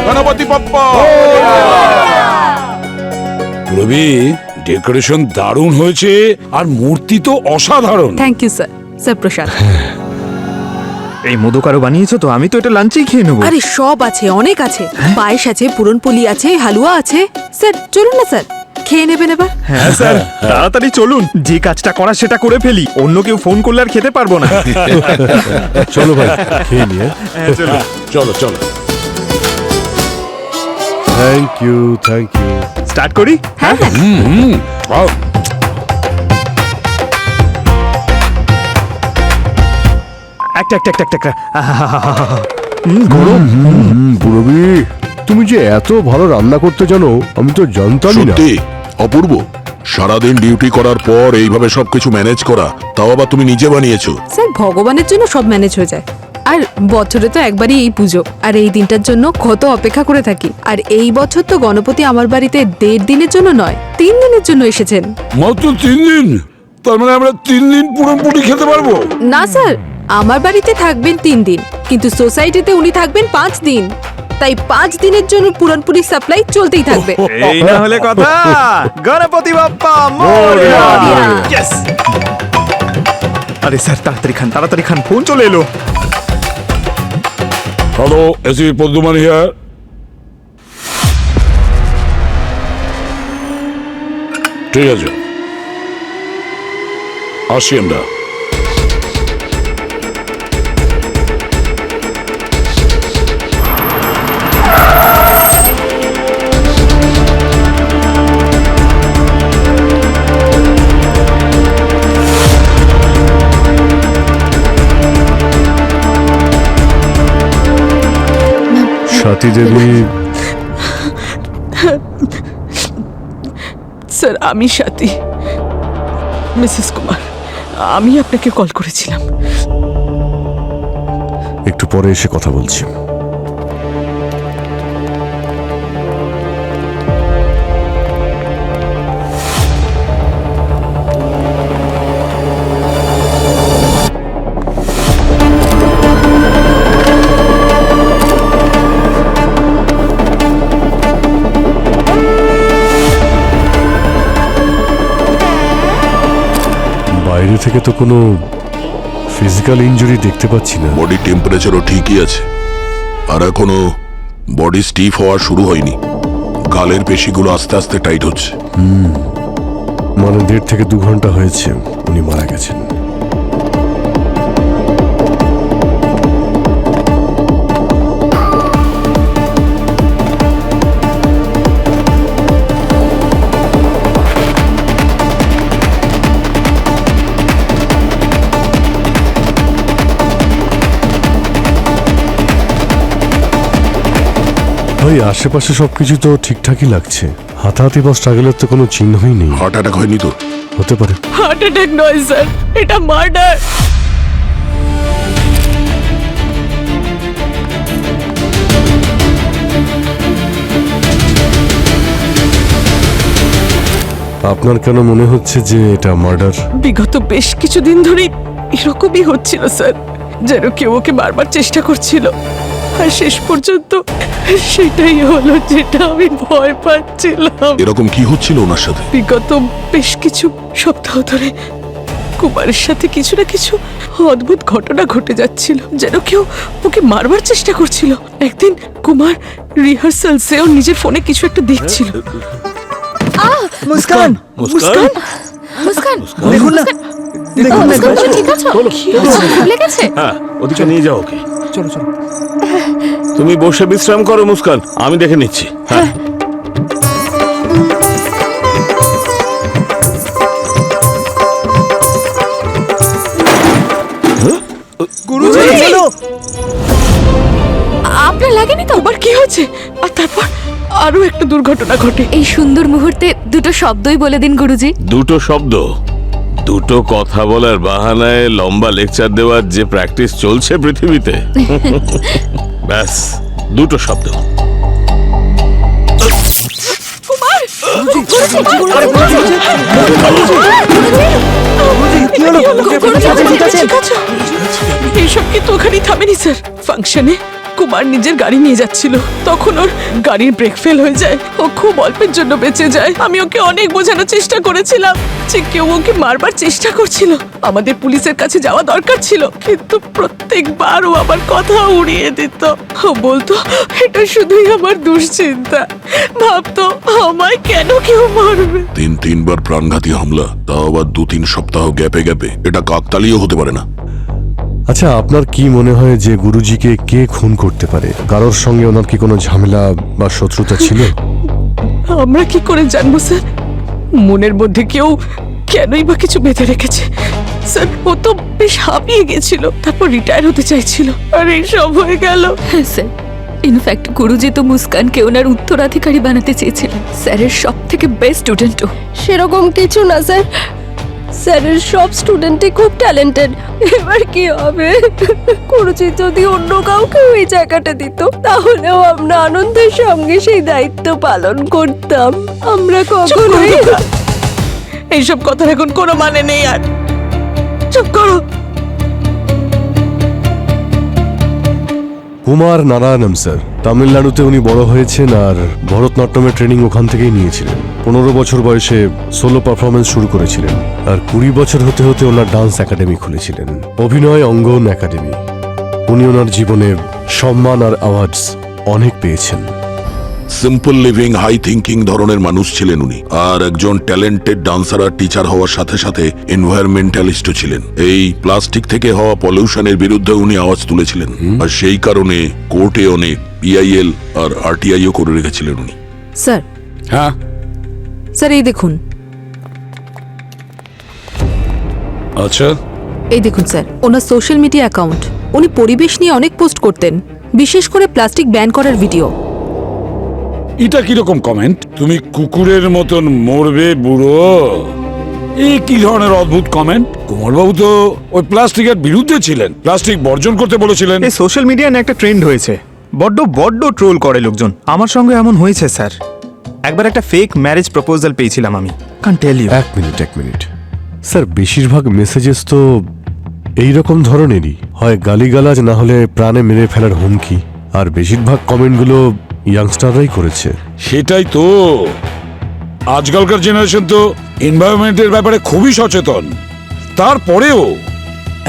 গণপতি বাপ্পা। রবি, decoration দারুণ হয়েছে আর মূর্তি তো অসাধারণ। Thank you sir. স্যার প্রসাদ। এই মোদক আরো বানিয়েছো তো? আমি তো এটা লাঞ্চেই খেয়ে নেবো। আরে সব আছে, অনেক আছে। পায়েস আছে, পুরনপোলি আছে, হালুয়া আছে। স্যার চলুন না স্যার, খেয়ে নেবেন এবার। হ্যাঁ স্যার, তাড়াতাড়ি চলুন, যে কাজটা করা সেটা করে ফেলি। অন্য কেউ ফোন করলে আর খেতে পারবো না। চলো ভাই, খেয়ে নিয়ে। চলো চলো। Thank you, thank you. Start করি? হ্যাঁ হ্যাঁ। একটা একটা একটা একটা গরম। রবি, তুমি যে এত ভালো রান্না করতে জানো আমি তো জানতামই না। সত্যি অপূর্ব, সারাদিন ডিউটি করার পর এইভাবে সবকিছু ম্যানেজ করা, তাও আবার তুমি নিজে বানিয়েছো। স্যার ভগবানের জন্য সব ম্যানেজ হয়ে যায়। আর বছরে তো একবারই এই পুজো, আর এই দিনটার জন্য কত অপেক্ষা করে থাকি। আর এই বছর তো গণপতি আমার বাড়িতে 1.5 দিনের জন্য নয়, 3 দিনের জন্য এসেছেন। মাত্র 3 দিন? তার মানে আমরা 3 দিন পুরোপুরি খেতে পারবো? না স্যার, আমার বাড়িতে থাকবেন 3 দিন, কিন্তু সোসাইটিতে উনি থাকবেন 5 দিন। তাই 5 দিনের জন্য পুরনপুরি সাপ্লাই চলতেই থাকবে। এই না হলে কথা। গণপতি বাপ্পা মোরয়া। ইয়েস। আরে স্যার তাড়াতাড়ি খান, তাড়াতাড়ি খান, ফোন চলে এলো। Hello, AC পদ্মমান here. ঠিক আছে, আসি আমরা। সাথী দেবী। স্যার আমি সাথী, মিসেস কুমার। আমি আপনাকে কল করেছিলাম। একটু পরে এসে কথা বলছি। বাইরে থেকে তো কোনো ফিজিক্যাল ইনজুরি দেখতে পাচ্ছি না। বডি টেম্পারেচারও ঠিকই আছে, আর এখনো বডি স্টিফ হওয়া শুরু হয়নি। গালের পেশিগুলো আস্তে আস্তে টাইট হচ্ছে। মানে 1.5 থেকে 2 ঘন্টা হয়েছে উনি মারা গেছেন। ভাই, আশেপাশে সবকিছু তো ঠিকঠাকই লাগছে। হাতাহাতি বা স্ট্রাগলের তো কোনো চিহ্নই নেই। হার্ট অ্যাটাক হয়নি তো? হতে পারে। হার্ট অ্যাটাক নয় স্যার, এটা মার্ডার। আপনার কেন মনে হচ্ছে যে এটা মার্ডার? বিগত বেশ কিছুদিন ধরেই এরকমই হচ্ছিল স্যার, যেন কেউ ওকে মারবার চেষ্টা করছিল। আর শেষ পর্যন্ত সেটাই হলো যেটা আমি ভয় পাচ্ছিলাম। এরকম কি হচ্ছিল ওনার সাথে? বিগত বেশ কিছু সপ্তাহ ধরে কুমারের সাথে কিছু না কিছু অদ্ভুত ঘটনা ঘটে যাচ্ছিল, যেন কেউ ওকে মারবার চেষ্টা করছিল। একদিন কুমার রিহার্সালসে ওর নিজের ফোনে কিছু একটা দেখছিল। মুস্কান, মুস্কান, মুস্কান, দেখুন না, দেখুন না। মুস্কান, তুমি ঠিক আছো? খুব লেগেছে? হ্যাঁ, ওদিকে নিয়ে যাও ওকে। চলো চলো। তুমি বসে বিশ্রাম করো মুস্কান, আমি দেখে নিচ্ছি। হ্যাঁ। গুরুজি চলো। আপনার লাগেনি তো? আবার কি হয়েছে? আর তারপর আরো একটা দুর্ঘটনা ঘটে। এই সুন্দর মুহূর্তে দুটো শব্দই বলে দিন গুরুজি। দুটো শব্দ? দুটো কথা বলার বাহানায় লম্বা লেকচার দেওয়ার যে প্র্যাকটিস চলছে পৃথিবীতে, ব্যাস দুটো শব্দ। কুমার! স্যার ফাংশনে কুমার নিজের গাড়ি নিয়ে যাচ্ছিল, তখন ওর গাড়ির ব্রেক ফেল হয়ে যায়। ও খুব অল্পের জন্য বেঁচে যায়। আমি ওকে অনেক বোঝানোর চেষ্টা করেছিলাম যে কেউ ওকে মারবার চেষ্টা করছিল, আমাদের পুলিশের কাছে যাওয়া দরকার ছিল, কিন্তু প্রত্যেকবার ও আমার কথা উড়িয়ে দিত। ও বলতো এটা শুধুই আমার দুশ্চিন্তা, ভাবতো আমায় কেন কেউ মারবে। তিনবার প্রাণঘাতী হামলা, তাও আবার 2-3 সপ্তাহ গ্যাপে গ্যাপে, এটা কাকতালীয় হতে পারে না। আচ্ছা, আপনার কি মনে হয় যে গুরুজিকে কে খুন করতে পারে? কারোর সঙ্গে ওনার কি কোনো ঝামেলা বা শত্রুতা ছিল? আমরা কি করে জানবো স্যার? মনের মধ্যে কেউ কেনই বা কিছু বেঁধে রেখেছে। স্যার ও তো বেশ হাঁপিয়ে গেছিল, তারপর রিটায়ার হতে চাইছিল, আর এইসব হয়ে গেল। হ্যাঁ স্যার, ইনফ্যাক্ট গুরুজি তো মুস্কানকে ওনার উত্তরাধিকারী বানাতে চেয়েছিলেন। স্যারের সব থেকে বেস্ট স্টুডেন্টও। সেরকম কিছু না স্যার, স্যারের সব স্টুডেন্টই খুব ট্যালেন্টেড। এবার কি হবে? গুরুজি যদি অন্য কাউকে ওই জায়গাটা দিত, তাহলেও আমরা আনন্দের সঙ্গে সেই দায়িত্ব পালন করতাম। আমরা কখনোই এইসব কথার এখন কোনো মানে নেই, আর চুপ করো। কুমার নারায়ণম স্যার, তামিলনাড়ুতে উনি বড় হয়েছেন আর ভরতনাট্যমের ট্রেনিং ওখান থেকেই নিয়েছিলেন। 15 বছর বয়সে সোলো পারফরমেন্স শুরু করেছিলেন, আর 20 বছর হতে হতে ওনার ডান্স একাডেমি খুলেছিলেন, অভিনয় অঙ্গন একাডেমি। উনি ওনার জীবনে সম্মান আর অ্যাওয়ার্ডস অনেক পেয়েছেন। সিম্পল লিভিং, হাই থিঙ্কিং ধরনের মানুষ ছিলেন উনি, আর একজন ট্যালেন্টেড ডান্সার আর টিচার হওয়ার সাথে সাথে এনভায়রনমেন্টালিস্টও ছিলেন। এই প্লাস্টিক থেকে হওয়া পলিউশনের বিরুদ্ধে উনি আওয়াজ তুলেছিলেন, আর সেই কারণে কোর্টে অনেক পিআইএল আর আরটিআইও করে রেখেছিলেন উনি। স্যার, হ্যাঁ স্যার এই দেখুন, আচ্ছা, এই দেখুন স্যার, ওনার সোশ্যাল মিডিয়া অ্যাকাউন্ট। উনি পরিবেশ নিয়ে অনেক পোস্ট করতেন, বিশেষ করে প্লাস্টিক ব্যান করার ভিডিও। এটা কিরকম কমেন্ট? তুমি কুকুরের মতন মরবে বুড়ো, এই কি ধরনের অদ্ভুত কমেন্ট? কুমারবাবু তো ওই প্লাস্টিকের বিরুদ্ধে ছিলেন, প্লাস্টিক বর্জন করতে বলেছিলেন। এই সোশ্যাল মিডিয়ায় একটা ট্রেন্ড হয়েছে, বড্ড ট্রোল করে লোকজন। আমার সঙ্গে এমন হয়েছে স্যার। একবার একটা ফেক ম্যারেজ প্রপোজাল পেয়েছিলাম আমি। Can't tell you. এক মিনিট স্যার, বেশিরভাগ মেসেজেস তো এইরকম ধরনেরই হয়, গালিগালাজ না হলে প্রাণে মেরে ফেলার হুমকি, আর বেশিরভাগ কমেন্টগুলো ইয়াংস্টাররাই করেছে। সেটাই তো, আজকালকার জেনারেশন তো এনভায়রনমেন্টের ব্যাপারে খুবই সচেতন, তারপরেও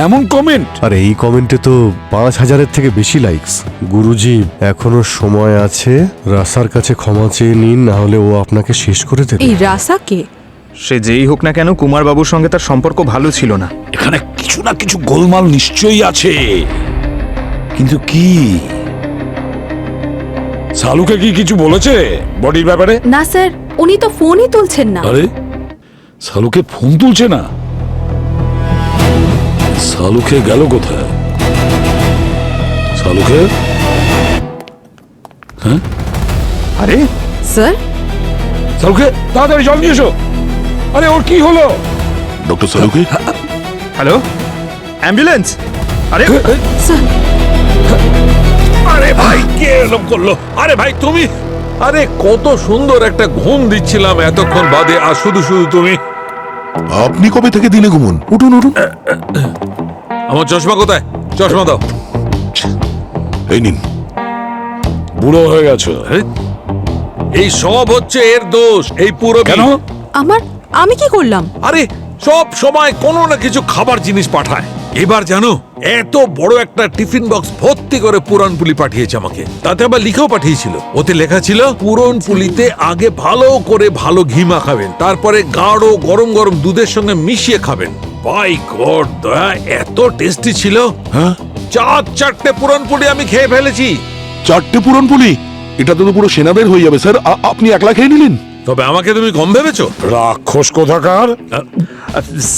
এমন কমেন্ট। আর এই কমেন্টে তো 5000-এর থেকে বেশি লাইকস। গুরুজি, এখনো সময় আছে, রাসার কাছে ক্ষমা চেয়ে নিন, না হলে ও আপনাকে শেষ করে দেবে। এই রাসা কে? সে যেই হোক না কেন, কুমার বাবুর সঙ্গে তার সম্পর্ক ভালো ছিল না। এখানে কিছু না কিছু গোলমাল নিশ্চয়ই আছে, কিন্তু কি? সালুকে কি কিছু বলেছে বডির ব্যাপারে? না স্যার, উনি তো ফোনই তুলছেন না। আরে সালুকে ফোন তুলছে না? সালুকে গেল কোথায়? সালুকে? হ্যাঁ, আরে স্যার, সালুকে তাড়াতাড়ি জল নিয়ে এসো। আরে ওর কি হলো? ডক্টর সালুকে? Hello, ambulance. আরে স্যার, আরে ভাই, কে এরকম করলো? আরে ভাই তুমি, আরে কত সুন্দর একটা ঘুম দিচ্ছিলাম এতক্ষণ বাদে, আর শুধু শুধু তুমি। আপনি কবে থেকে দিনে ঘুমুন? উঠুন। আমার চশমা কোথায়? চশমা দাও। এই নিন। বুড়ো হয়ে গেছো। এই সব হচ্ছে এর দোষ, এই পুরো। কেন? আমি কি করলাম? আরে সব সময় কোনো না কিছু খাবার জিনিস পাঠায়। এবার জানো, এত বড় একটা টিফিন বক্স ভর্তি করে পুরনপুলি পাঠিয়েছে আমাকে, তাতে আবার লিখেও পাঠিয়েছিল। ওতে লেখা ছিল পুরনপুলিতে আগে ভালো করে ভালো ঘি মাখাবেন, তারপরে গাঢ় গরম গরম দুধের সঙ্গে মিশিয়ে খাবেন। বাই গড, দয়া, এত টেস্টি ছিল। হ্যাঁ, 4 পুরনপুলি আমি খেয়ে ফেলেছি। 4টে পুরনপুলি? এটা তো পুরো সেনাদের হয়ে যাবে স্যার। আপনি একলা খেয়ে নিলেন? তবে আমাকে তুমি কম ভেবেছো? রাক্ষস কোথাকার।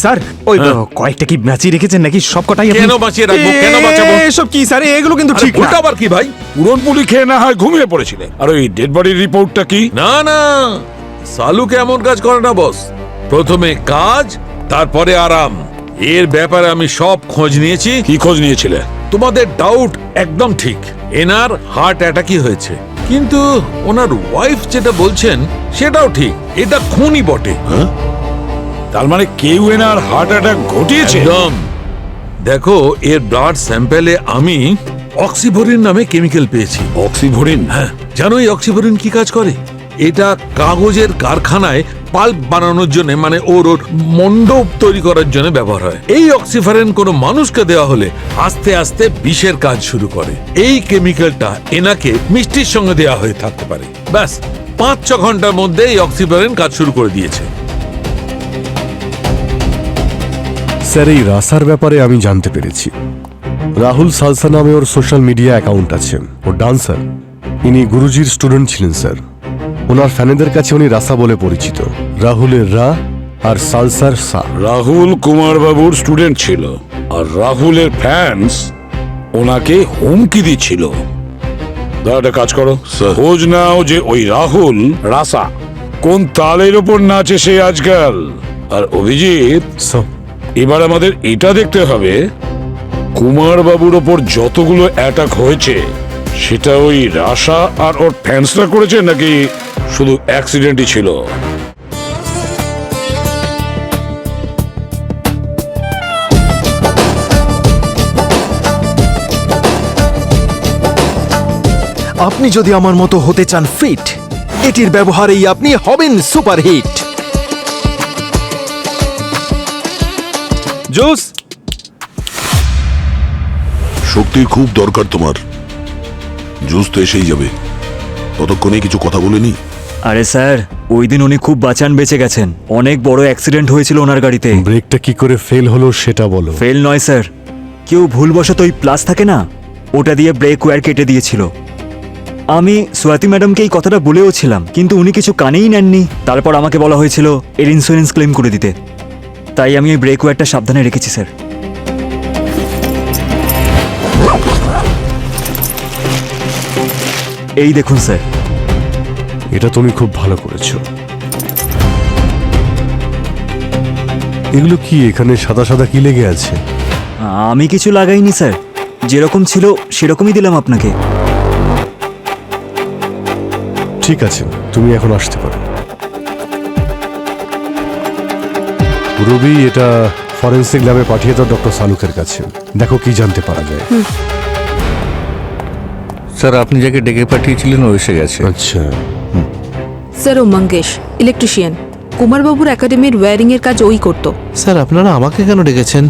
স্যার, ওই কয়েকটা কি বাঁচিয়ে রেখেছেন নাকি? সব কটাই কেন বাঁচিয়ে রাখবো? কেন বাঁচাবো? এসব কি স্যার? এগুলো কিন্তু ঠিক ঠিক না। আবার কি ভাই? পুরনপুলি খেয়ে না হয় ঘুমিয়ে পড়েছিলে। আর ওই ডেড বডির রিপোর্টটা কি? না, সালুকে এমন কাজ করে না বস। প্রথমে কাজ, তারপরে আরাম। এর ব্যাপারে আমি সব খোঁজ নিয়েছি। কি খোঁজ নিয়েছিলে? তোমাদের ডাউট একদম ঠিক, এনার হার্ট অ্যাটাকই হয়েছে। কিন্তু ওনার ওয়াইফ যেটা বলছেন সেটাও ঠিক, এটা খুনই বটে। তার মানে কেউ এনার হার্ট অ্যাটাক ঘটিয়েছে? একদম। দেখো, এর ব্লাড স্যাম্পেলে আমি অক্সিভরিন নামে কেমিক্যাল পেয়েছি। অক্সিভরিন? হ্যাঁ, জানো এই অক্সিভরিন কি কাজ করে? এটা কাগজের কারখানায় পাল্প বানানোর জন্য, মানে ওর মণ্ডপ তৈরি করার জন্য ব্যবহার হয়। এই অক্সিভরিন কোনো মানুষকে দেওয়া হলে আস্তে আস্তে বিষের কাজ শুরু করে। এই কেমিক্যালটা এনাকে মিষ্টির সঙ্গে দেওয়া হয়ে থাকতে পারে। ব্যাস 5-6 ঘন্টার মধ্যে এই অক্সিভরিন কাজ শুরু করে দিয়েছে। স্যার, এই রাসার ব্যাপারে আমি জানতে পেরেছি। রাহুল সালসা নামে ওর সোশ্যাল মিডিয়া অ্যাকাউন্ট আছে। ও ডান্সার। ইনি গুরুজির স্টুডেন্ট ছিলেন স্যার। ওনার ফ্যানেদের কাছে উনি রাসা বলে পরিচিত। রাহুলের রা আর সালসার সা। রাহুল কুমার বাবুর স্টুডেন্ট ছিল, আর রাহুলের ফ্যান্স ওনাকে হুমকি দিচ্ছিল। একটা কাজ করো, স্যার। খোঁজ নাও যে ওই রাহুল রাসা কোন তালের ওপর নাচে সে আজকাল। আর অভিজিৎ, এবার আমাদের এটা দেখতে হবে কুমার বাবুর ওপর যতগুলো অ্যাটাক হয়েছে সেটা ওই রাসা আর ওর ফ্যান্সরা করেছে নাকি শুধু অ্যাক্সিডেন্টই ছিল। আপনি যদি আমার মতো হতে চান ফিট, এটির ব্যবহারেই আপনি হবেন সুপারহিট। জুস। শক্তির খুব দরকার তোমার। জুস তো এসেই যাবে, ততক্ষণে কিছু কথা বলেনি। আরে স্যার, ওই দিন উনি খুব বাঁচান বেঁচে গেছেন। অনেক বড় অ্যাক্সিডেন্ট হয়েছিল ওনার গাড়িতে। ব্রেকটা কি করে ফেল হলো সেটা বলো। ফেল নয় স্যার, কেউ ভুলবশত ওই প্লাস থাকে না, ওটা দিয়ে ব্রেক ওয়্যার কেটে দিয়েছিল। আমি সোয়াতি ম্যাডামকে এই কথাটা বলেও ছিলাম, কিন্তু উনি কিছু কানেই নেননি। তারপর আমাকে বলা হয়েছিল এর ইন্স্যুরেন্স ক্লেম করে দিতে, তাই আমি এই ব্রেক ওয়্যারটা সাবধানে রেখেছি স্যার। এই দেখুন স্যার। এটা তুমি খুব ভালো করেছো। এগুলো কি এখানে সাদা সাদা কি লেগে আছে? আমি কিছু লাগাইনি স্যার, যেরকম ছিল সেরকমই দিলাম আপনাকে। ঠিক আছে, তুমি এখন আসতে পারো। রবি, এটা ফরেন্সিক ল্যাবে পাঠিয়ে দাও ডক্টর সালুকের কাছে। দেখো কি জানতে পারা যায়। স্যার, আপনি যাকে ডেকে পাঠিয়েছিলেন ও এসে গেছে। আচ্ছা। স্যার, ও মঙ্গেশ, ইলেকট্রিশিয়ান। কুমারবাবুর একাডেমির ওয়্যারিং এর কাজ ওই করতো। স্যার, আপনারা আমাকে কেন ডেকেছেন?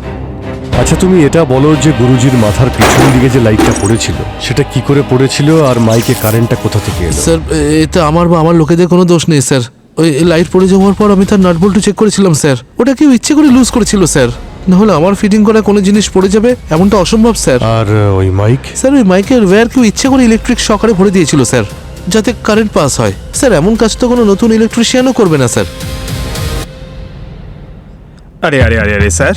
আচ্ছা, তুমি এটা বলো যে গুরুজির মাথার পিছন দিকে যে লাইটটা পড়েছিল সেটা কি করে পড়েছিল, আর মাইকে কারেন্টটা কোথা থেকে এলো? স্যার, এতে আমার বা আমার লোকেদের কোনো দোষ নেই স্যার। ওই লাইট পড়ে যাওয়ার পর আমি তার নাট বল্টু চেক করেছিলাম স্যার। ওটা কেউ ইচ্ছে করে লুজ করেছিল স্যার, নাহলে আমার ফিটিং করা কোনো জিনিস পড়ে যাবে এমনটা অসম্ভব স্যার। আর ওই মাইক? স্যার, ওই মাইকের ওয়্যার কেউ ইচ্ছে করে ইলেকট্রিক শকারে ভরে দিয়েছিল স্যার, যাতে কারেন্ট পাস হয়। স্যার, এমন কাজ তো কোনো নতুন ইলেকট্রিশিয়ানও করবে না স্যার। আরে আরে আরে আরে স্যার,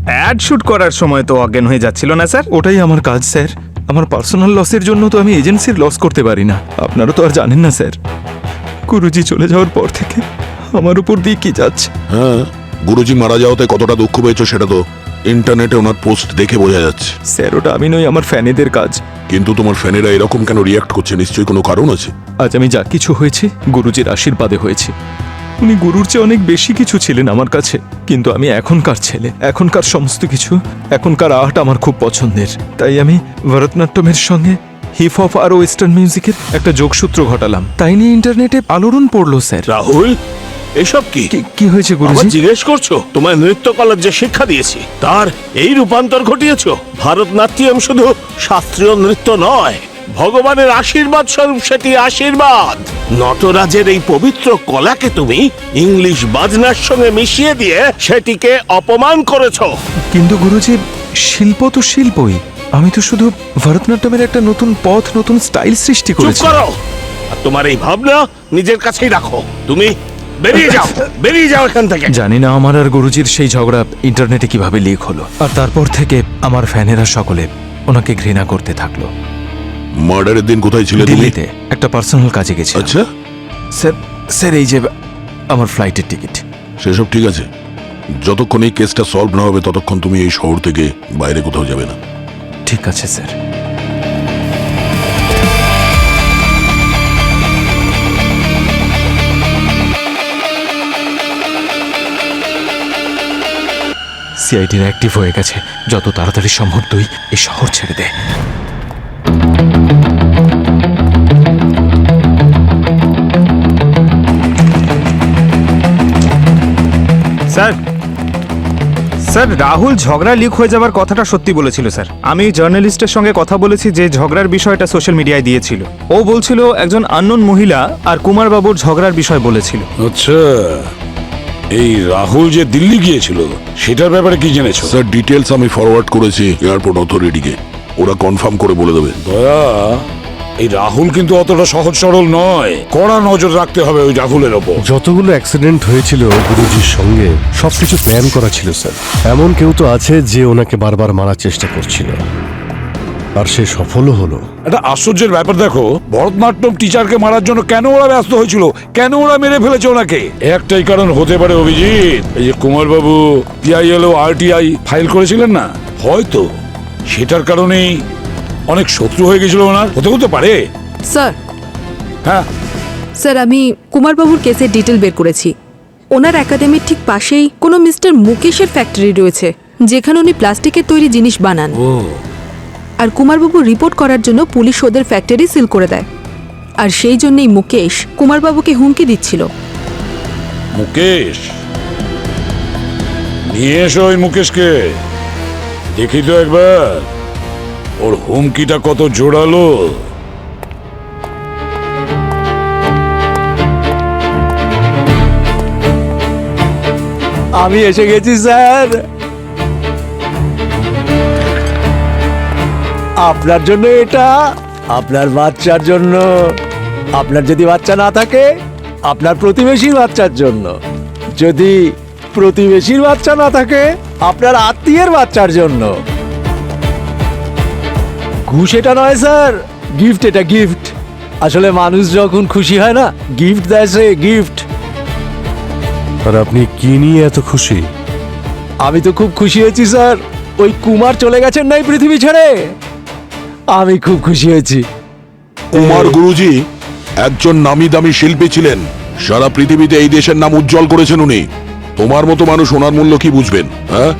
অ্যাড শুট করার সময় তো অজ্ঞান হয়ে যাচ্ছিল না স্যার? ওটাই আমার কাজ স্যার। আমার পার্সোনাল লসের জন্য তো আমি এজেন্সির লস করতে পারি না। আপনারা তো আর জানেন না স্যার, গুরুজি চলে যাওয়ার পর থেকে আমার উপর দিয়ে কি যাচ্ছে। হ্যাঁ, গুরুজি মারা যাওয়াতে কতটা দুঃখ পেয়েছো সেটা তো ইন্টারনেটে ওনার পোস্ট দেখে বোঝা যাচ্ছে। স্যার, ওটা আমি নই, আমার ফ্যানেদের কাজ। কিন্তু তোমার ফ্যানেরা এরকম কেন রিয়াক্ট করছে? নিশ্চয়ই কোনো কারণ আছে। আজ আমি যা কিছু হয়েছে গুরুজির আশীর্বাদে হয়েছে। উনি গুরুর চেয়ে অনেক বেশি কিছু ছিলেন আমার কাছে। কিন্তু আমি এখনকার ছেলে, এখনকার সমস্ত কিছু, এখনকার আর্ট আমার খুব পছন্দের। তাই আমি ভরতনাট্যমের সঙ্গে হিপ হপ আর ওয়েস্টার্ন মিউজিকের একটা যোগসূত্র ঘটালাম। তাই নিয়ে ইন্টারনেটে আলোড়ন পড়লো স্যার। রাহুল, এসব কি? কি হয়েছে গুরুজি? জিজ্ঞেস করছো? তোমার নৃত্য কলার যে শিক্ষা দিয়েছি তার এই রূপান্তর ঘটিয়েছো। ভারতনাট্যম শুধু শাস্ত্রীয় নৃত্য নয়, ভগবানের আশীর্বাদ স্বরূপ সেটি আশীর্বাদ। নটরাজের এই পবিত্র কলাকে তুমি ইংলিশ বাজনার সঙ্গে মিশিয়ে দিয়ে সেটিকে অপমান করেছো। কিন্তু গুরুজি, শিল্প তো শিল্পই। আমি তো শুধু ভরতনাট্যমের একটা নতুন পথ, নতুন স্টাইল সৃষ্টি চুপ করেছি। করো, আর তোমার এই ভাবনা নিজের কাছেই রাখো। তুমি বেরিয়ে যাও, বেরিয়ে যাও এখান থেকে। জানি না আমার আর গুরুজির সেই ঝগড়া ইন্টারনেটে কিভাবে লিক হলো, আর তারপর থেকে আমার ফ্যানেরা সকলে ওনাকে ঘৃণা করতে থাকলো। মার্ডারের দিন কোথায় ছিলে তুমি? দিল্লিতে একটা পার্সোনাল কাজে গেছি। আচ্ছা স্যার, স্যার এই যে আমার ফ্লাইটের টিকিট। সেসব ঠিক আছে, যতক্ষণ এই কেসটা সলভ না হবে ততক্ষণ তুমি এই শহর থেকে বাইরে কোথাও যাবে না। ঠিক আছে স্যার। সিআইডির অ্যাক্টিভ হয়ে গেছে। যত তাড়াতাড়ি সম্ভব তুই এই শহর ছেড়ে দে। স্যার স্যার রাহুল ঝগড়া লিক হয়ে যাবার কথাটা সত্যি বলেছিল স্যার। আমি জার্নালিস্টের সঙ্গে কথা বলেছি যে ঝগড়ার বিষয়টা সোশ্যাল মিডিয়ায় দিয়েছিল। ও বলছিল একজন আননোন মহিলা আর কুমার বাবুর ঝগড়ার বিষয় বলেছিল। আচ্ছা, এই রাহুল যে দিল্লি গিয়েছিল সেটার ব্যাপারে কি জেনেছো? স্যার ডিটেলস আমি ফরওয়ার্ড করেছি এয়ারপোর্ট অথরিটিকে, ওরা কনফার্ম করে বলে দেবে। দয়া, এই রাহুল কিন্তু অতটা সহজ সরল নয়, কড়া নজর রাখতে হবে ওই রাহুলের ওপর। যতগুলো অ্যাক্সিডেন্ট হয়েছিল গুরুজির সঙ্গে সবকিছু প্ল্যান করা ছিল স্যার। এমন কেউ তো আছে যে ওনাকে বারবার মারার চেষ্টা করছিল, আর সে সফলও হলো। একটা আশ্চর্যের ব্যাপার দেখো, ভরতনাট্যম টিচারকে মারার জন্য কেন ওরা ব্যস্ত হয়েছিল, কেন ওরা মেরে ফেলেছে ওনাকে? একটাই কারণ হতে পারে অভিজিৎ, এই যে কুমার বাবু পিআইএল ও আরটিআই ফাইল করেছিলেন না, হয়তো সেটার কারণেই অনেক শত্রু হয়ে গেছিল ওনার, হতে পারে। স্যার, হ্যাঁ স্যার আমি কুমারবাবুর কেসের ডিটেল বের করেছি। ওনার একাডেমির ঠিক পাশেই কোনো মিস্টার মুকেশের ফ্যাক্টরি রয়েছে, যেখানে উনি প্লাস্টিকের তৈরি জিনিস বানান। আর কুমারবাবু রিপোর্ট করার জন্য পুলিশ ওদের ফ্যাক্টরি সিল করে দেয়, আর সেই জন্যই মুকেশ কুমারবাবুকে হুমকি দিচ্ছিল। মুকেশ, নিয়ে এসো ওই মুকেশকে, দেখি তো একবার ওর হুমকিটা কত জোরালো। আমি এসে গেছি স্যার, আপনার জন্য এটা, আপনার বাচ্চার জন্য, আপনার যদি বাচ্চা না থাকে আপনার প্রতিবেশীর বাচ্চার জন্য, যদি প্রতিবেশীর বাচ্চা না থাকে আপনার আত্মীয়ের বাচ্চার জন্য। ঘুষ এটা নয় স্যার, গিফট, এটা গিফট। আসলে মানুষ যখন খুশি হয় না, গিফট দেয় সে, গিফট। আর আপনি কি নিয়ে এত খুশি? আমি তো খুব খুশি হয়েছি স্যার, ওই কুমার চলে গেছেন না এই পৃথিবী ছেড়ে, আমি খুব খুশি হয়েছি। কুমার গুরুজি একজন নামি দামি শিল্পী ছিলেন, সারা পৃথিবীতে এই দেশের নাম উজ্জ্বল করেছেন উনি। তোমার মতো মানুষ ওনার মূল্য কি বুঝবেন? হ্যাঁ,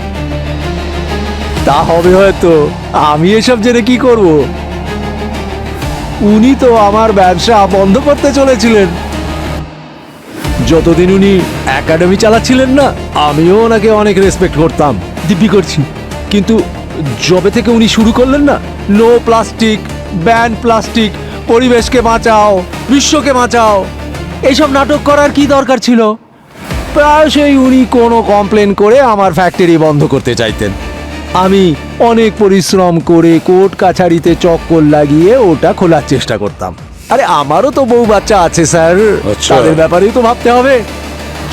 তা হবে হয়তো, আমি এসব জেনে কি করব? উনি তো আমার ব্যবসা বন্ধ করতে চলেছিলেন। যতদিন উনি একাডেমি চালাচ্ছিলেন না, আমিও ওনাকে অনেক রেসপেক্ট করতাম, দিব্যি করছি। কিন্তু যবে থেকে উনি শুরু করলেন না, নো প্লাস্টিক, ব্যান প্লাস্টিক, পরিবেশকে বাঁচাও, বিশ্বকে বাঁচাও, এইসব নাটক করার কি দরকার ছিল? প্রায়শই উনি কোনো কমপ্লেন করে আমার ফ্যাক্টরি বন্ধ করতে চাইতেন। আমি অনেক পরিশ্রম করে কোর্ট কাছারিতে চক্কর লাগিয়ে ওটা খোলার চেষ্টা করতাম। আরে আমারও তো বউ বাচ্চা আছে স্যার, আচ্ছা। তাদের ব্যাপারেই তো ভাবতে হবে।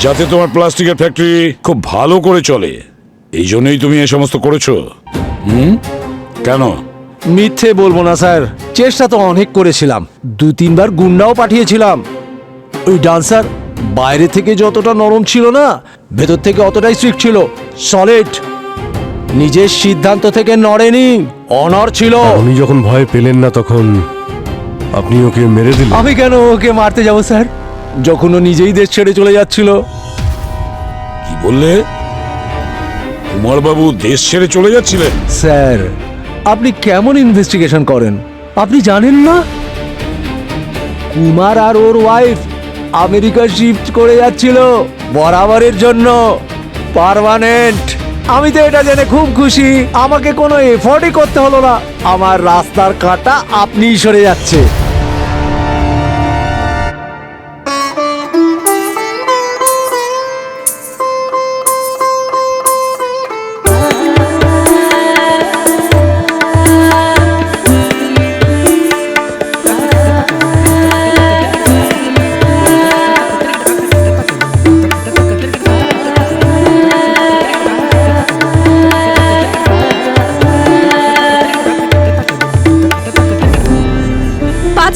যাতে তোমার প্লাস্টিকের ফ্যাক্টরি খুব ভালো করে চলে, এই জন্যই তুমি এই সমস্ত করেছো। কেন? মিথ্যে বলবো না স্যার, চেষ্টা তো অনেক করেছিলাম, 2-3 বার গুন্ডাও পাঠিয়েছিলাম। ওই ডান্সার বাইরে থেকে যতটা নরম ছিল না, ভেতর থেকে অতটাই স্ট্রিক্ট ছিল, সলিড, নিজের সিদ্ধান্ত থেকে নড়েনি, অনড় ছিল। উনি যখন ভয় পেলেন না তখন আপনি ওকে মেরে দিলেন। আমি কেন ওকে মারতে যাব স্যার, যখন ও নিজেই দেশ ছেড়ে চলে যাচ্ছিল? কি বললে? কুমার বাবু দেশ ছেড়ে চলে যাচ্ছিলেন? স্যার আপনি কেমন ইনভেস্টিগেশন করেন, আপনি জানেন না? কুমার আর ওর ওয়াইফ আমেরিকা শিফট করে যাচ্ছিল বরাবরের জন্য, পার্মানেন্ট। আমি তো এটা জেনে খুব খুশি, আমাকে কোনো এফোর্টই করতে হলো না, আমার রাস্তার কাঁটা আপনিই সরে যাচ্ছে।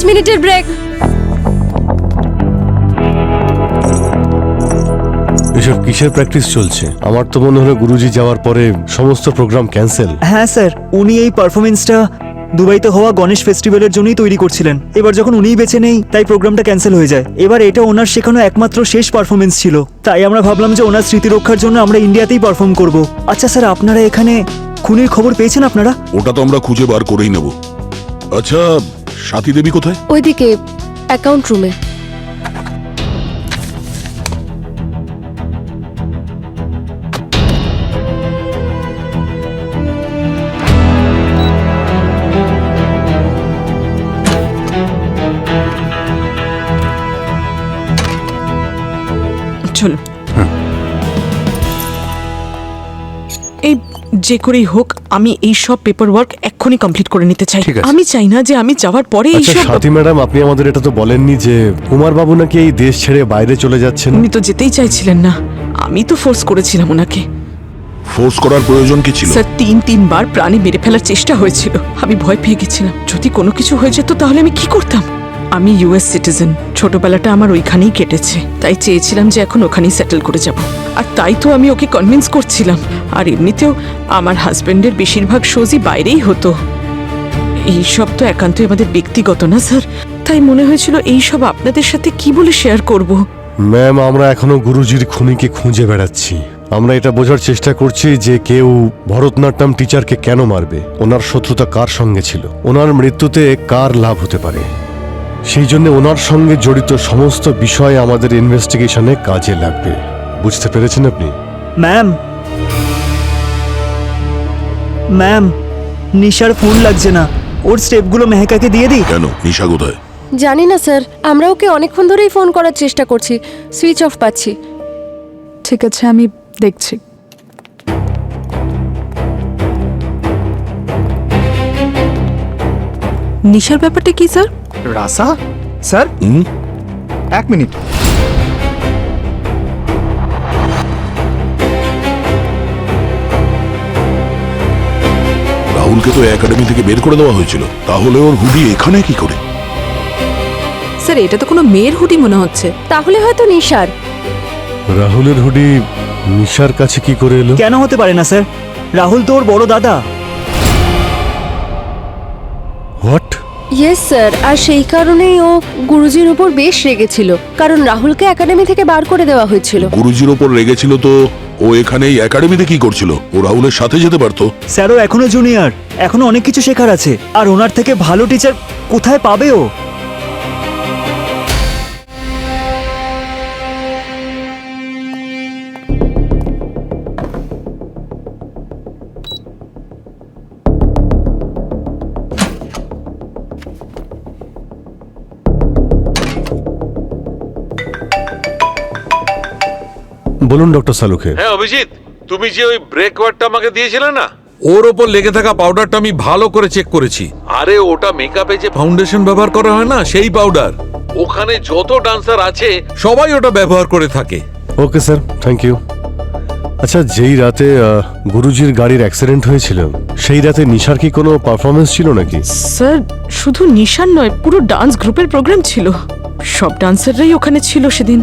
মিনিটের ব্রেক। এসব কিসের প্র্যাকটিস চলছে? আমার তো মনে হলো গুরুজি যাওয়ার পরে সমস্ত প্রোগ্রাম ক্যান্সেল। হ্যাঁ স্যার, উনি এই পারফরমেন্সটা দুবাইতে হওয়া গণেশ ফেস্টিভ্যালের জন্যই তৈরি করছিলেন। এবার যখন উনিই বেঁচে নেই, তাই প্রোগ্রামটা ক্যান্সেল হয়ে যায়। এবার এটা ওনার শেখানো একমাত্র শেষ পারফরমেন্স ছিল, তাই আমরা ভাবলাম যে ওনার স্মৃতি রক্ষার জন্য আমরা ইন্ডিয়াতেই পারফর্ম করব। আচ্ছা স্যার, আপনারা এখানে খুনের খবর পেয়েছেন আপনারা? ওটা তো আমরা খুঁজে বার করেই নেব। আচ্ছা, স্বাতী দেবী কোথায়? ওইদিকে অ্যাকাউন্ট রুমে। চলো এই যে করেই হোক আমি এই সব পেপার ওয়ার্ক এক্ষুনি কমপ্লিট করে নিতে চাই। ঠিক আছে। আমি চাই না যে আমি যাওয়ার পরে এই আচ্ছা সব। স্বাতী ম্যাডাম, আপনি আমাদের এটা তো বলেননি যে কুমার বাবু নাকি এই দেশ ছেড়ে বাইরে চলে যাচ্ছেন। উনি তো যেতেই চাইছিলেন না, আমি তো ফোর্স করেছিলাম ওনাকে। ফোর্স করার প্রয়োজন কি ছিল? স্যার তিনবার প্রাণে মেরে ফেলার চেষ্টা হয়েছিল। আমি ভয় পেয়ে গেছিলাম যদি কোনো কিছু হয়ে যেত তাহলে আমি কি করতাম। আমি ইউএস সিটিজেন, ছোটবেলাটা আমার ওইখানেই কেটেছে, তাই চেয়েছিলাম যে এখন ওখানেই সেটেল করে যাব। আর তাই তো আমি ওকে কনভিন্স করছিলাম। আর এমনিতেও আমার হাজবেন্ডের বেশিরভাগ শোজই বাইরেই হতো। এইসব তো একান্তই আমাদের ব্যক্তিগত না স্যার, তাই মনে হয়েছিল এইসব আপনাদের সাথে কি বলে শেয়ার করব। ম্যাম, আমরা এখনো গুরুজির খুনিকে খুঁজে বেড়াচ্ছি। আমরা এটা বোঝার চেষ্টা করছি যে কেউ ভরতনাট্যম টিচারকে কেন মারবে, ওনার শত্রুতা কার সঙ্গে ছিল, ওনার মৃত্যুতে কার লাভ হতে পারে। সেই জন্য ওনার সঙ্গে জড়িত সমস্ত বিষয় আমাদের ইনভেস্টিগেশনে কাজে লাগবে। বুঝতে পেরেছেন আপনি? ম্যাম, ম্যাম, নিশার ফোন লাগছে না। ওর স্টেপগুলো মেহেকাকে দিয়ে দিই। কেন, নিশা কোথায়? জানি না স্যার, আমরা ওকে অনেকক্ষণ ধরেই ফোন করার চেষ্টা করছি, সুইচ অফ পাচ্ছি। ঠিক আছে, আমি দেখছি। নিশার ব্যাপারটা কি স্যার? রাসা স্যার, এক মিনিট। রাহুলকে তো একাডেমি থেকে বের করে দেওয়া হয়েছিল, তাহলে ওর হুডি এখানে কি করে? স্যার এটা তো কোনো মেয়ের হুডি মনে হচ্ছে। তাহলে হয়তো নিশার। রাহুলের হুডি নিশার কাছে কি করে এলো? কেন হতে পারে না স্যার? রাহুল তো ওর বড় দাদা। হোয়াট? ইয়েস স্যার, আর সেই কারণেই ও গুরুজির উপর বেশ রেগেছিল, কারণ রাহুলকে একাডেমি থেকে বার করে দেওয়া হয়েছিল। গুরুজির ওপর রেগেছিল তো ও এখানে এই একাডেমিতে কি করছিল? ও রাহুলের সাথে যেতে পারতো। স্যারও এখনো জুনিয়র, এখনো অনেক কিছু শেখার আছে। আর ওনার থেকে ভালো টিচার কোথায় পাবে ও? বলুন ডক্টর সালুখে। হ্যাঁ অভিজিৎ, তুমি যে ওই ব্রেক ওয়ার্ডটা আমাকে দিয়েছিলে না, ওর ওপর লেগে থাকা পাউডারটা আমি ভালো করে চেক করেছি। আরে ওটা মেকআপে যে ফাউন্ডেশন ব্যবহার করা হয় না, সেই পাউডার। ওখানে যত ডান্সার আছে সবাই ওটা ব্যবহার করে থাকে। Okay sir, thank you. আচ্ছা, যেই রাতে গুরুজির গাড়ির অ্যাক্সিডেন্ট হয়েছিল সেই রাতে নিশার কি কোনো পারফরমেন্স ছিল নাকি? স্যার শুধু নিশান নয়, পুরো ডান্স গ্রুপের প্রোগ্রাম ছিল। সব ডান্সাররাই ওখানে ছিল সেদিন।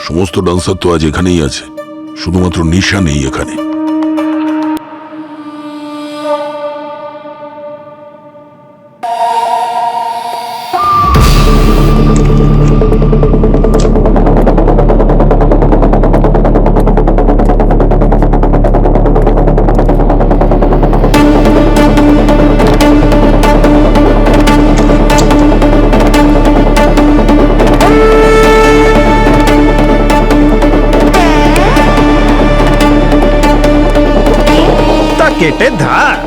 সমস্ত ডান্সার তো আজ এখানেই আছে, শুধুমাত্র নিশা নেই এখানে। কেটে ধার।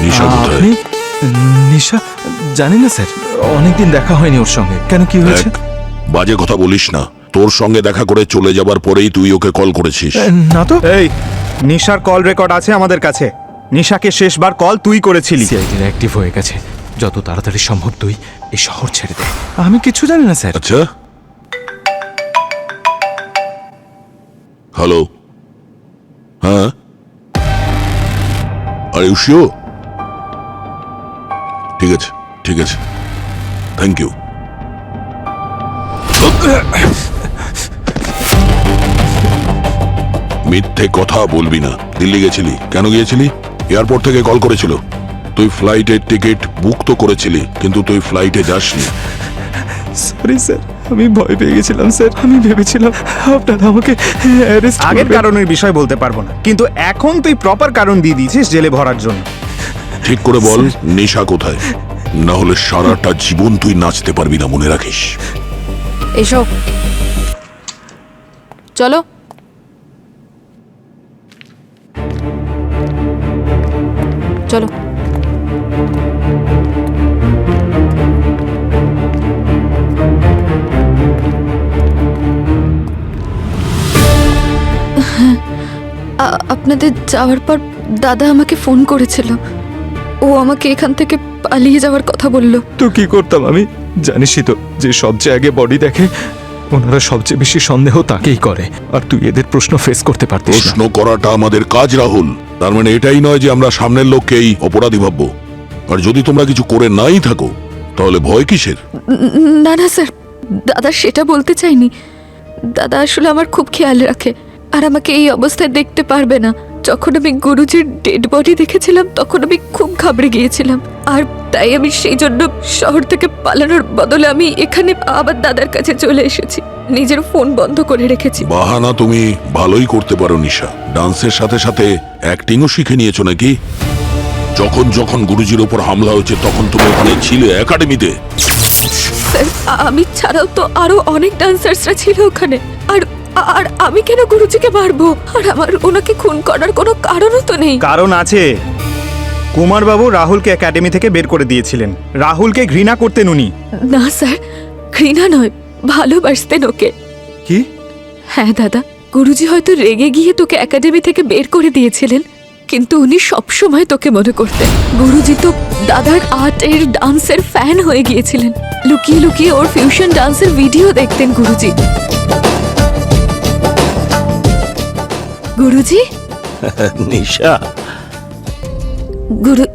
নিশা কোথায়? আপনি? নিশা? জানি না স্যার, অনেকদিন দেখা হয়নি ওর সঙ্গে। কেন, কি হয়েছে? বাজে কথা বলিস না। তোর সঙ্গে দেখা করে চলে যাবার পরেই তুই ওকে কল করেছিস। না তো। এই, নিশার কল রেকর্ড আছে আমাদের কাছে। নিশাকে শেষবার কল তুই করেছিলি। সিআইডি অ্যাক্টিভ হয়ে গেছে। যত তাড়াতাড়ি সম্ভব তুই এই শহর ছেড়ে দে। আমি কিছু জানি না স্যার। আচ্ছা, হ্যালো, হ্যাঁ, আরে শিওর? ঠিক আছে, ঠিক আছে, থ্যাংক ইউ। মিথ্যে কথা বলবি না। দিল্লি গেছিলি, কেন গিয়েছিলি? এয়ারপোর্ট থেকে কল করেছিল। তুই ফ্লাইটের টিকিট বুক তো করেছিলি, কিন্তু তুই ফ্লাইটে যাসনি। সরি স্যার, আমি ভয় পেয়ে গেছিলাম স্যার। আমি ভেবেছিলাম আপনারা আমাকে অ্যারেস্ট আগের কারণের বিষয় বলতে পারবো না, কিন্তু এখন তুই প্রপার কারণ দিয়ে দিয়েছিস জেলে ভরার জন্য। ঠিক করে বল নিশা কোথায়, না হলে সারাটা জীবন তুই নাচতে পারবি না, মনে রাখিস। এসো, চলো। চলো। আপনাদের যাওয়ার পর দাদা আমাকে ফোন করেছিল। ও আমাকে এখান থেকে পালিয়ে যাওয়ার কথা বলল। তো কি করতাম আমি? জানিসই তো যে সবচেয়ে আগে বডি দেখে ওনারা সবচেয়ে বেশি সন্দেহ তাকেই করে, আর তুই এদের প্রশ্ন ফেস করতে পারতিস না। প্রশ্ন করাটা আমাদের কাজ রাহুল, তার মানে এটাই নয় যে আমরা সামনের লোককেই অপরাধী ভাববো। আর যদি তোমরা কিছু করে নাই থাকো তাহলে ভয় কিসের? না না স্যার, দাদা সেটা বলতে চাইনি। দাদা আসলে আমার খুব খেয়াল রাখে, আর আমাকে এই অবস্থায় দেখতে পারবে না। যখন আমি গুরুজির ডেড বডি দেখেছিলাম তখন আমি খুব ঘাবড়ে গিয়েছিলাম, আর তাই আমি সেই জন্য শহর থেকে পালানোর বদলে আমি এখানে আবার দাদার কাছে চলে এসেছি। নিজের ফোন বন্ধ করে রেখেছি। বাহানা তুমি ভালোই করতে পারো নিশা। ডান্সের সাথে সাথে অ্যাক্টিংও শিখে নিয়েছো নাকি? যখন যখন গুরুজির ওপর হামলা হয়েছে তখন তুমি ওখানে ছিলে একাডেমিতে। স্যার, আমি ছাড়াও তো আরো অনেক ডান্সার্সরা ছিল ওখানে। আর আর আমি কেন গুরুজিকে মারবো? আর আমার ওনাকে খুন করার কোনো কারণও তো নেই। কারণ আছে। কুমারবাবু রাহুলকে একাডেমি থেকে বের করে দিয়েছিলেন। রাহুলকে ঘৃণা করতেন উনি। না স্যার, ঘৃণা নয়, ভালোবাসতেন ওকে। কি? হ্যাঁ দাদা, গুরুজি হয়তো রেগে গিয়ে তোকে একাডেমি থেকে বের করে দিয়েছিলেন, কিন্তু উনি সবসময় তোকে মনে করতেন। গুরুজি তো দাদার আর্টের ডান্সের ফ্যান হয়ে গিয়েছিলেন। লুকিয়ে লুকিয়ে ওর ফিউশন ডান্সের ভিডিও দেখতেন গুরুজি। গুরুজি, নিশা,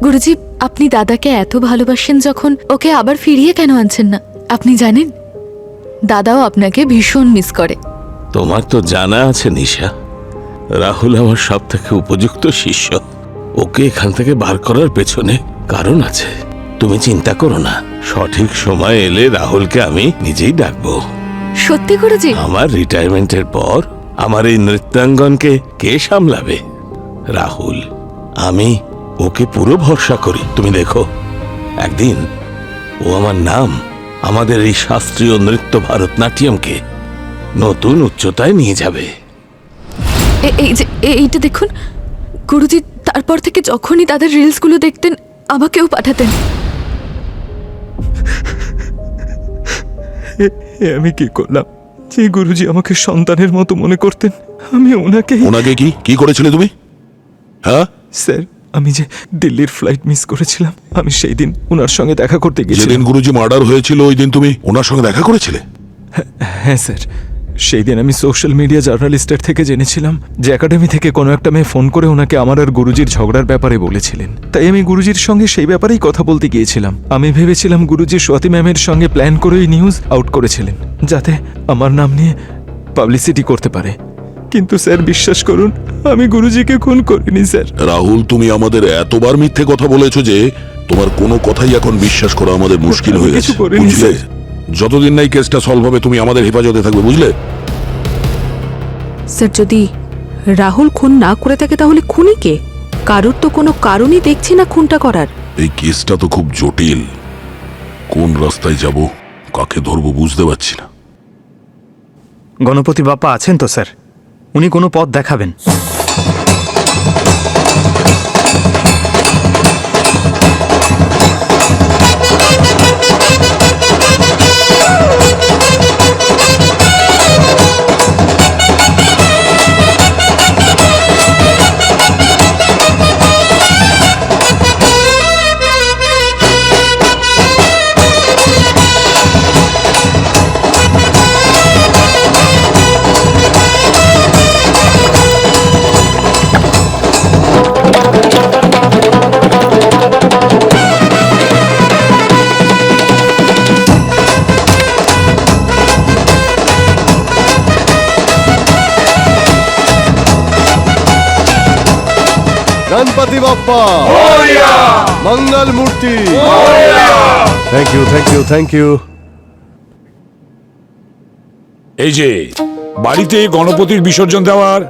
গুরুজি, আপনি দাদাকে এত ভালোবাসেন যখন, ওকে আবার ফিরিয়ে কেন আনছেন না? আপনি জানেন দাদাও আপনাকে ভীষণ মিস করে। তোমার তো জানা আছে নিশা, রাহুল আমার সব থেকে উপযুক্ত শিষ্য। ওকে এখান থেকে বার করার পেছনে কারণ আছে। তুমি চিন্তা করো না, সঠিক সময় এলে রাহুলকে আমি নিজেই ডাকবো। সত্যি গুরুজি? আমার রিটায়ারমেন্টের পর আমার এই নৃত্যাঙ্গনকে কে সামলাবে? রাহুল। আমি ওকে পুরো ভরসা করি। তুমি দেখো, একদিন ও আমার নাম, আমাদের এই শাস্ত্রীয় নৃত্য ভারতনাট্যমকে নতুন উচ্চতায় নিয়ে যাবে। এই যে এইটা দেখুন গুরুজি, তারপর থেকে যখনই দাদার রিলসগুলো দেখতেন আমাকেও পাঠাতেন। আমি কি করলাম যে গুরুজি আমাকে সন্তানের মতো মনে করতেন? আমি ওনাকে কি করেছিলে তুমি? হ্যাঁ স্যার, আমি যে দিল্লির ফ্লাইট মিস করেছিলাম, আমি সেই দিন ওনার সঙ্গে দেখা করতে যেদিন গেছিলাম। গুরুজি মার্ডার হয়েছিল ওই দিন তুমি ওনার সঙ্গে দেখা করেছিলে? হ্যাঁ স্যার, সেই দিন আমি সোশ্যাল মিডিয়া জার্নালিস্টের থেকে জেনেছিলাম যে একাডেমি থেকে কোনো একটা মেয়ে ফোন করে ওনাকে আমার আর গুরুজির ঝগড়ার ব্যাপারে বলেছিলেন। তাই আমি গুরুজির সঙ্গে সেই ব্যাপারেই কথা বলতে গিয়েছিলাম। আমি ভেবেছিলাম গুরুজি স্বাতি ম্যামের সঙ্গে প্ল্যান করেই নিউজ আউট করেছিলেন, যাতে আমার নাম নিয়ে পাবলিসিটি করতে পারে। কিন্তু স্যার বিশ্বাস করুন, আমি গুরুজিকে খুন করিনি স্যার। রাহুল, তুমি আমাদের এতবার মিথ্যে কথা বলেছো যে তোমার কোনো কথাই এখন বিশ্বাস করা আমাদের মুশকিল হয়ে গেছে, বুঝলে? যতদিন নাই কেসটা সলভ হবে তুমি আমাদের হেফাজতে থাকবে, বুঝলে? স্যার, যদি রাহুল খুন না করে থাকে তাহলে খুনি কে? কারোর তো কোনো কারণই দেখছি না খুনটা করার। এই কেসটা তো খুব জটিল। কোন রাস্তায় যাব, কাকে ধরবো বুঝতে পারছি না। গণপতি বাপ্পা আছেন তো স্যার, উনি কোনো পথ দেখাবেন। गणपति बाप्पा मंगल मूर्ति। Thank you, thank you, thank you. এই যে বাড়িতে গণপতির বিসর্জন দেওয়ার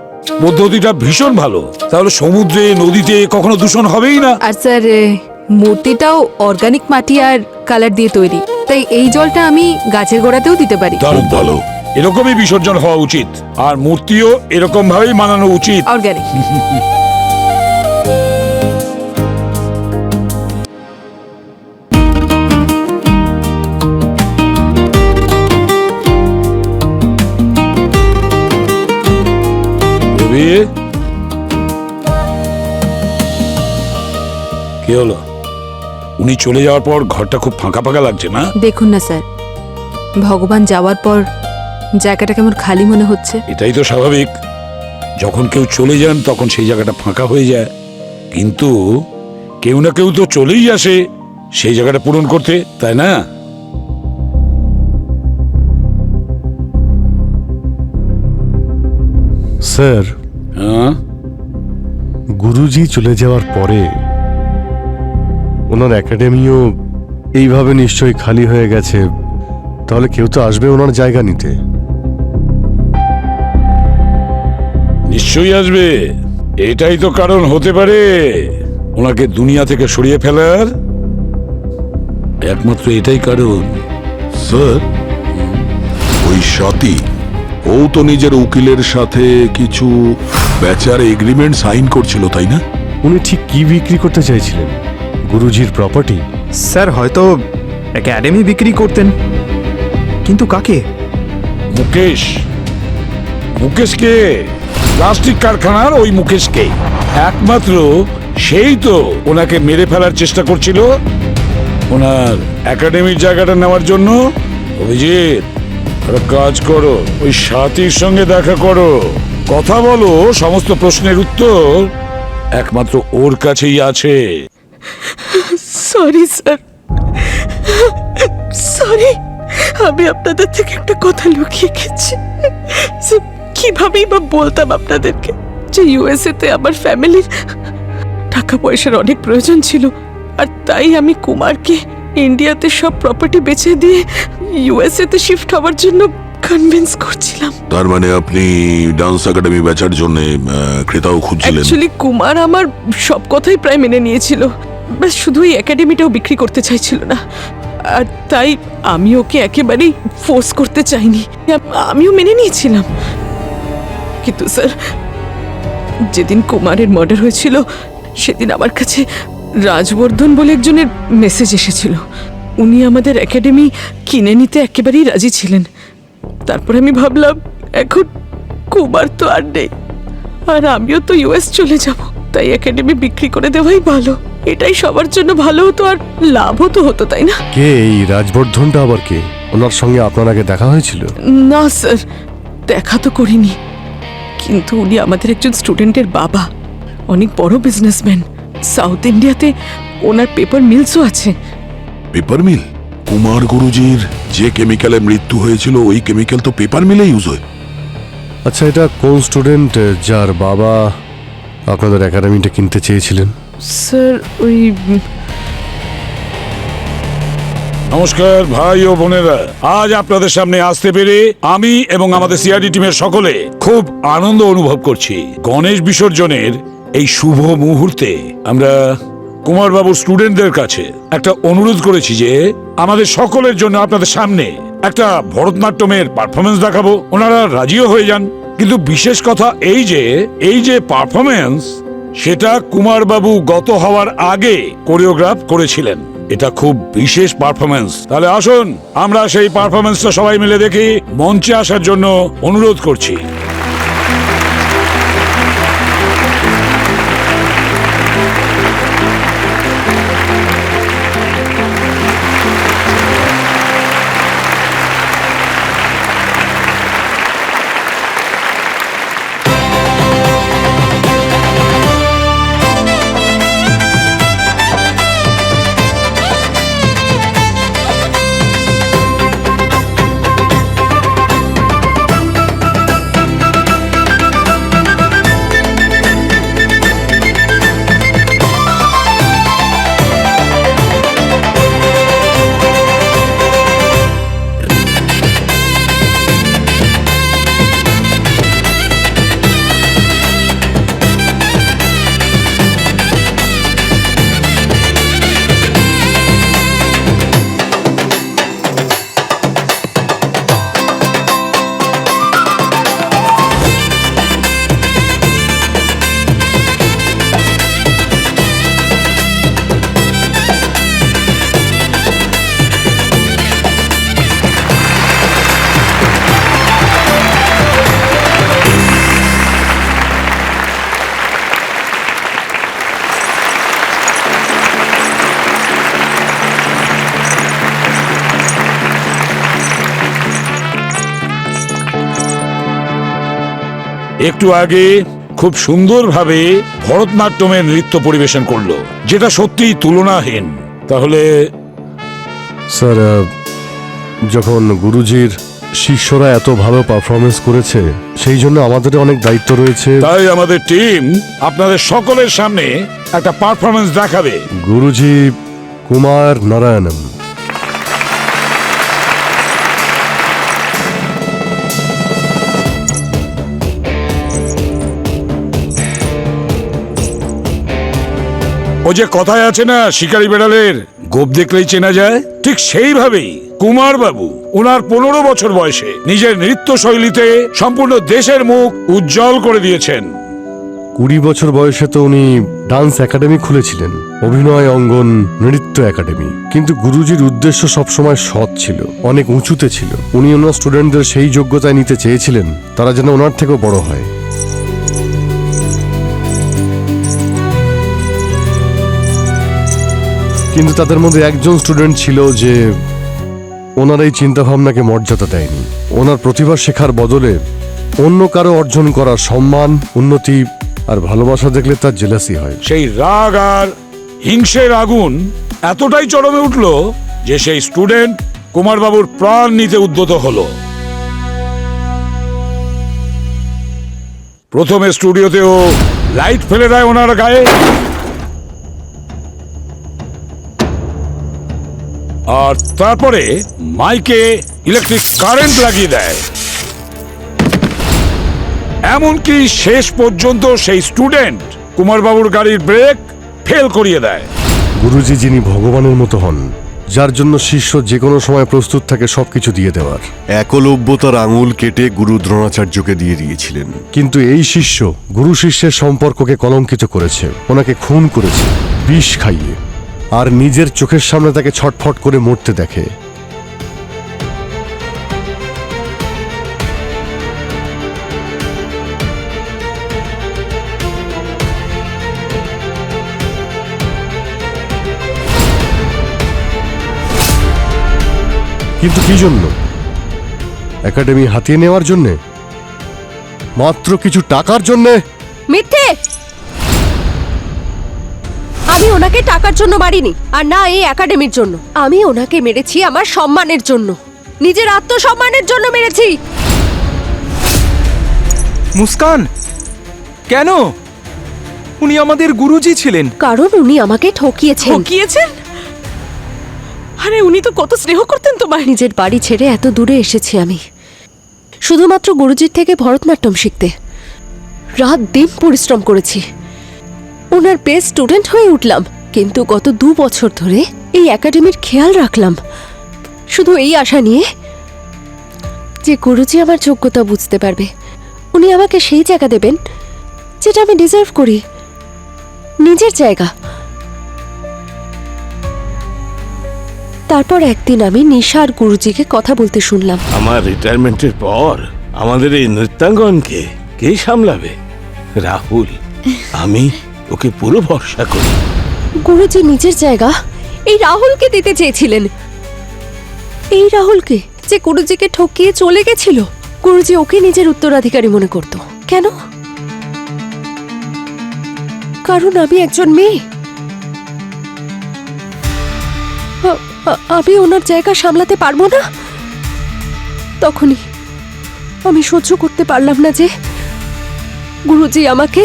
পদ্ধতিটা ভীষণ ভালো, তাহলে সমুদ্রে নদীতে কখনো দূষণ হবেই না। আর স্যার মূর্তিটাও অর্গানিক মাটি আর কালার দিয়ে তৈরি, তাই এই জলটা আমি গাছের গোড়াতেও দিতে পারি। দারুণ ভালো, এরকমই বিসর্জন হওয়া উচিত, আর মূর্তিও এরকম ভাবেই বানানো উচিত। অর্গানিক। কি হলো? উনি চলে যাওয়ার পর ঘরটা খুব ফাঁকা ফাঁকা লাগছে না? দেখুন না স্যার, ভগবান যাওয়ার পর জায়গাটা কেমন খালি মনে হচ্ছে। এটাই তো স্বাভাবিক, যখন কেউ চলে যান তখন সেই জায়গাটা ফাঁকা হয়ে যায়, কিন্তু কেউ না কেউ তো চলেই আসে সেই জায়গাটা পূরণ করতে, তাই না? স্যার, হ্যাঁ, গুরুজি চলে যাওয়ার পরে ওনার একাডেমিও এইভাবে নিশ্চয়ই খালি হয়ে গেছে, তাহলে কেউ তো আসবে ওনার জায়গা নিতে। নিশ্চয়ই আসবে, এটাই তো কারণ হতে পারে ওনাকে দুনিয়া থেকে সরিয়ে ফেলার, একমাত্র এটাই কারণ। স্যার, ওই স্বাতী, ও তো নিজের উকিলের সাথে কিছু বেচার এগ্রিমেন্ট সাইন করছিল, তাই না? উনি ঠিক কি বিক্রি করতে চাইছিলেন? গুরুজির প্রপার্টি? স্যার হয়তো একাডেমি বিক্রি করতেন, কিন্তু কাকে? মুকেশ। মুকেশকে, প্লাস্টিক কারখানার ওই মুকেশকে, একমাত্র সেই তো ওনাকে মেরে ফেলার চেষ্টা করছিল ওনার একাডেমির জায়গাটা নেওয়ার জন্য। অভিজিৎ, একটা কাজ করো, ওই সাথীর সঙ্গে দেখা করো, কথা বলো, সমস্ত প্রশ্নের উত্তর একমাত্র ওর কাছেই আছে। সরি স্যার, সরি, আমি আপনাদের থেকে একটা কথা লুকিয়ে গেছি। স্যার, কিভাবেই বা বলতাম আপনাদেরকে যে ইউএসএ তে আমার ফ্যামিলির টাকা পয়সার অনেক প্রয়োজন ছিল, আর তাই আমি কুমারকে ইন্ডিয়াতে সব প্রপার্টি বেচে দিয়ে ইউএসএ তে শিফট হওয়ার জন্য কনভিন্স করছিলাম। তার মানে আপনি ডান্স একাডেমি বেচার জন্য ক্রেতাও খুঁজছিলেন? অ্যাকচুয়ালি কুমার আমার সব কথাই প্রায় মেনে নিয়েছিল, ব্যাস শুধু এই একাডেমিটাও বিক্রি করতে চাইছিল না, আর তাই আমি ওকে একেবারেই ফোর্স করতে চাইনি, আমিও মেনে নিয়েছিলাম। কিন্তু স্যার, যেদিন কুমারের মার্ডার হয়েছিল সেদিন আমার কাছে রাজবর্ধন বলে একজনের মেসেজ এসেছিল। উনি আমাদের একাডেমি কিনে নিতে একেবারেই রাজি ছিলেন। তারপর আমি ভাবলাম, এখন কুমার তো আর নেই, আর আমিও তো ইউএস চলে যাব, তাই একাডেমি বিক্রি করে দেওয়াই ভালো। এটাই সবার জন্য ভালো হতো আর লাভও তো হতো, তাই না? কে এই রাজবর্ধনটা আবার কে? ওনার সঙ্গে আপনার আগে দেখা হয়েছিল? না স্যার, দেখা তো করিনি, কিন্তু উনি আমাদের একজন স্টুডেন্টের বাবা, অনেক বড় বিজনেসম্যান। সাউথ ইন্ডিয়াতে ওনার পেপার মিলসও আছে। Paper mill? কুমার গুরুজির যে কেমিক্যালে মৃত্যু হয়েছিল ওই কেমিক্যাল তো পেপার মিলে ইউজ হয়। আচ্ছা, এটা কোন স্টুডেন্ট যার বাবা আপনাদের একাডেমিটা কিনতে চেয়েছিলেন? স্যার, ওই নমস্কার ভাই ও বোনেরা, আজ আপনাদের সামনে আসতে পেরে আমি এবং আমাদের সিআরডি টিমের সকলে খুব আনন্দ অনুভব করছি। গণেশ বিসর্জনের এই শুভ মুহূর্তে আমরা কুমারবাবুর স্টুডেন্টদের কাছে একটা অনুরোধ করেছি যে আমাদের সকলের জন্য আপনাদের সামনে একটা ভরতনাট্যমের পারফরমেন্স দেখাবো। ওনারা রাজিও হয়ে যান, কিন্তু বিশেষ কথা এই যে পারফরমেন্স, সেটা কুমারবাবু গত হওয়ার আগে কোরিওগ্রাফ করেছিলেন। এটা খুব বিশেষ পারফরমেন্স। তাহলে আসুন আমরা সেই পারফরমেন্সটা সবাই মিলে দেখি। মঞ্চে আসার জন্য অনুরোধ করছি। একটু আগে খুব সুন্দরভাবে ভরতনাট্যমের নৃত্য পরিবেশন করলো, যেটা সত্যিই তুলনাহীন। তাহলে স্যার, যখন গুরুজির শিষ্যরা এত ভালো পারফরমেন্স করেছে, সেই জন্য আমাদের অনেক দায়িত্ব রয়েছে। তাই আমাদের টিম আপনাদের সকলের সামনে একটা পারফরমেন্স দেখাবে। গুরুজি কুমার নারায়ণন। ও যে কথায় আছে না, শিকারি বেড়ালের গোপ দেখলেই চেনা যায়, ঠিক সেইভাবেই কুমার বাবু ওনার 15 বছর বয়সে নিজের নৃত্য শৈলীতে সম্পূর্ণ দেশের মুখ উজ্জ্বল করে দিয়েছেন। 20 বছর বয়সে তো উনি ডান্স একাডেমি খুলেছিলেন, অভিনয় অঙ্গন নৃত্য একাডেমি। কিন্তু গুরুজির উদ্দেশ্য সবসময় সৎ ছিল, অনেক উঁচুতে ছিল। উনি ওনার স্টুডেন্টদের সেই যোগ্যতায় নিতে চেয়েছিলেন তারা যেন ওনার থেকেও বড় হয়। কিন্তু তাদের মধ্যে একজন স্টুডেন্ট ছিল যে ওনার এই চিন্তাভাবনাকে মর্যাদা দেয়নি। ওনার প্রতিভা শেখার বদলে অন্য কারো অর্জন করার সম্মান, উন্নতি আর ভালোবাসা দেখলে তার জেলাসি হয়। সেই রাগ আর হিংসের আগুন এতটাই চরমে উঠল যে সেই স্টুডেন্ট কুমার বাবুর প্রাণ নিতে উদ্যত হলো। প্রথমে স্টুডিওতেও লাইট ফেলে দেয় ওনার গায়ে, আর তারপরে মাইকে ইলেকট্রিক কারেন্ট লাগিয়ে দেয়। এমনকি শেষ পর্যন্ত সেই স্টুডেন্ট কুমার বাবুর গাড়ির ব্রেক ফেল করিয়ে দেয়। গুরুজি যিনি ভগবানের মতো হন, যার জন্য শিষ্য যে কোনো সময় প্রস্তুত থাকে সবকিছু দিয়ে দেওয়ার। একলব্যতার আঙুল কেটে গুরু দ্রোণাচার্যকে দিয়ে দিয়েছিলেন। কিন্তু এই শিষ্য গুরু শিষ্যের সম্পর্ককে কলঙ্কিত করেছে, ওনাকে খুন করেছে বিষ খাইয়ে, আর নিজের চোখের সামনে তাকে ছটফট করে মরতে দেখে। কিন্তু কি জন্য? একাডেমি হাতিয়ে নেওয়ার জন্যে? মাত্র কিছু টাকার জন্যে? মিথ্যে! আমি ওনাকে টাকার জন্য মারিনি, আর না এই একাডেমির জন্য। আমি ওনাকে মেরেছি আমার সম্মানের জন্য, নিজের আত্মসম্মানের জন্য মেরেছি। মুস্কান, কেন? উনি আমাদের গুরুজি ছিলেন। কারণ উনি আমাকে ঠকিয়েছেন। ঠকিয়েছেন? আরে উনি তো কত স্নেহ করতেন তোমায়। নিজের বাড়ি ছেড়ে এত দূরে এসেছি আমি শুধুমাত্র গুরুজির থেকে ভরতনাট্যম শিখতে। রাত দিন পরিশ্রম করেছি, ওনার বেস্ট স্টুডেন্ট হয়ে উঠলাম। কিন্তু গত 2 বছর ধরে এই একাডেমির খেয়াল রাখলাম শুধু এই আশা নিয়ে যে গুরুজি আমার যোগ্যতা বুঝতে পারবে, উনি আমাকে সেই জায়গা দেবেন যেটা আমি ডিজার্ভ করি, নিজের জায়গা। তারপর একদিন আমি নিশা আর গুরুজিকে কথা বলতে শুনলাম। আমার রিটায়ারমেন্টের পর আমাদের এই নৃত্যাঙ্গনকে কে সামলাবে? রাহুল। আমি ওকে পুরো ভরসা করি। গুরুজি নিজের জায়গা এই রাহুলকে দিতে চেয়েছিলেন, এই রাহুলকে যে গুরুজিকে ঠকিয়ে চলে গেছিল। গুরুজি ওকে নিজের উত্তরাধিকারী মনে করত। কেন? কারণ আমি একজন মেয়ে। আমি ওনার জায়গা সামলাতে পারবো না। তখনই আমি সহ্য করতে পারলাম না যে গুরুজি আমাকে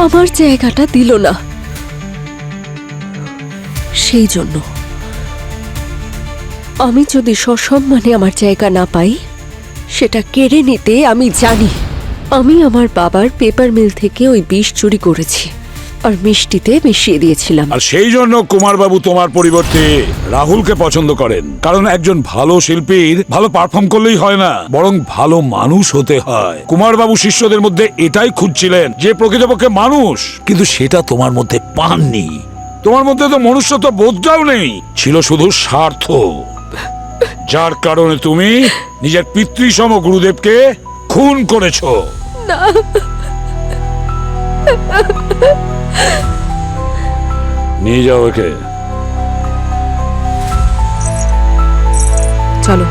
আমার জায়গাটা দিল না। সেই জন্য আমি যদি সসম্মানে আমার জায়গা না পাই, সেটা কেড়ে নিতে আমি জানি। আমি আমার বাবার পেপার মিল থেকে ওই বিষ চুরি করেছি আর মিষ্টিতে মিশিয়ে দিয়েছিলাম। আর সেই জন্য কুমার বাবু তোমার পরিবর্তে রাহুলকে পছন্দ করেন। কারণ একজন ভালো শিল্পীর ভালো পারফর্ম করলেই হয় না, বরং ভালো মানুষ হতে হয়। কুমার বাবু শিষ্যদের মধ্যে এটাই খুঁজছিলেন যে প্রকৃতপক্ষে মানুষ, কিন্তু সেটা তোমার মধ্যে পাননি। তোমার মধ্যে তো মনুষ্যত্ব বোধটাও নেই, ছিল শুধু স্বার্থ। যার কারণে তুমি নিজের পিতৃসম গুরুদেবকে খুন করেছো। না, নিয়ে যাও ওকে। চলো।